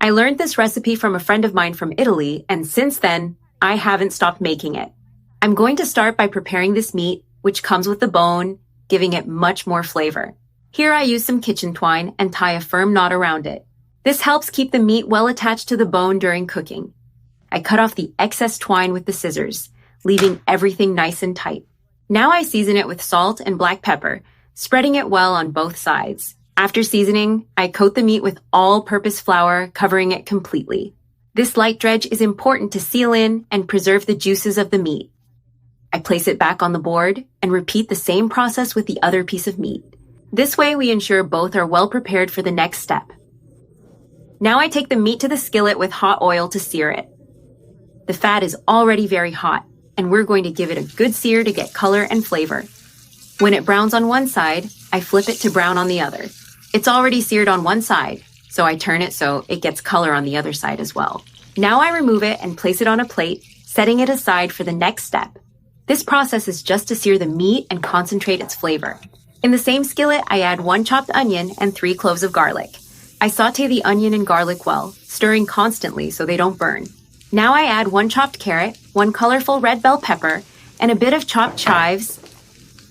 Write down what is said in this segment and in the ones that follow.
I learned this recipe from a friend of mine from Italy, and since then, I haven't stopped making it. I'm going to start by preparing this meat, which comes with the bone, giving it much more flavor. Here I use some kitchen twine and tie a firm knot around it. This helps keep the meat well attached to the bone during cooking. I cut off the excess twine with the scissors, leaving everything nice and tight. Now I season it with salt and black pepper, spreading it well on both sides. After seasoning, I coat the meat with all-purpose flour, covering it completely. This light dredge is important to seal in and preserve the juices of the meat. I place it back on the board and repeat the same process with the other piece of meat. This way we ensure both are well prepared for the next step. Now I take the meat to the skillet with hot oil to sear it. The fat is already very hot, and we're going to give it a good sear to get color and flavor. When it browns on one side, I flip it to brown on the other. It's already seared on one side, so I turn it so it gets color on the other side as well. Now I remove it and place it on a plate, setting it aside for the next step. This process is just to sear the meat and concentrate its flavor. In the same skillet, I add 1 chopped onion and 3 cloves of garlic. I saute the onion and garlic well, stirring constantly so they don't burn. Now I add 1 chopped carrot, 1 colorful red bell pepper, and a bit of chopped chives,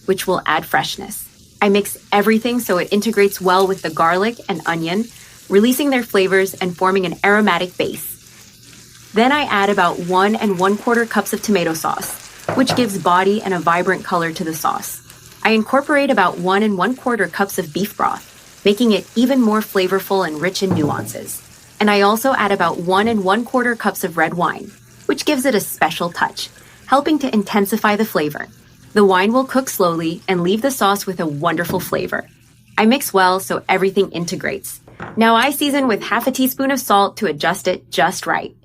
which will add freshness. I mix everything so it integrates well with the garlic and onion, releasing their flavors and forming an aromatic base. Then I add about 1 1/4 cups of tomato sauce, which gives body and a vibrant color to the sauce. I incorporate about 1 1/4 cups of beef broth, making it even more flavorful and rich in nuances. And I also add about 1 1/4 cups of red wine, which gives it a special touch, helping to intensify the flavor. The wine will cook slowly and leave the sauce with a wonderful flavor. I mix well so everything integrates. Now I season with half a teaspoon of salt to adjust it just right.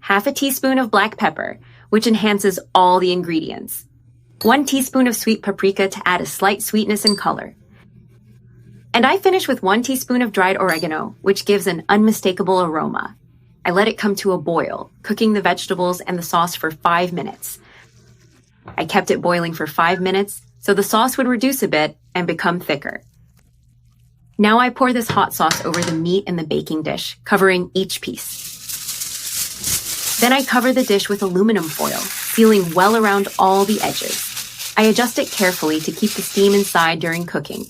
Half a teaspoon of black pepper, which enhances all the ingredients. 1 teaspoon of sweet paprika to add a slight sweetness and color. And I finish with 1 teaspoon of dried oregano, which gives an unmistakable aroma. I let it come to a boil, cooking the vegetables and the sauce for 5 minutes. I kept it boiling for 5 minutes, so the sauce would reduce a bit and become thicker. Now I pour this hot sauce over the meat in the baking dish, covering each piece. Then I cover the dish with aluminum foil, sealing well around all the edges. I adjust it carefully to keep the steam inside during cooking.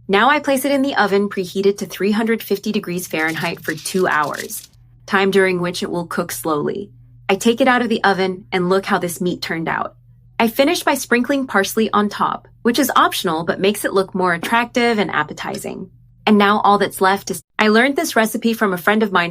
Now I place it in the oven preheated to 350 degrees Fahrenheit for 2 hours, time during which it will cook slowly. I take it out of the oven and look how this meat turned out. I finish by sprinkling parsley on top, which is optional but makes it look more attractive and appetizing. And now all that's left is I learned this recipe from a friend of mine from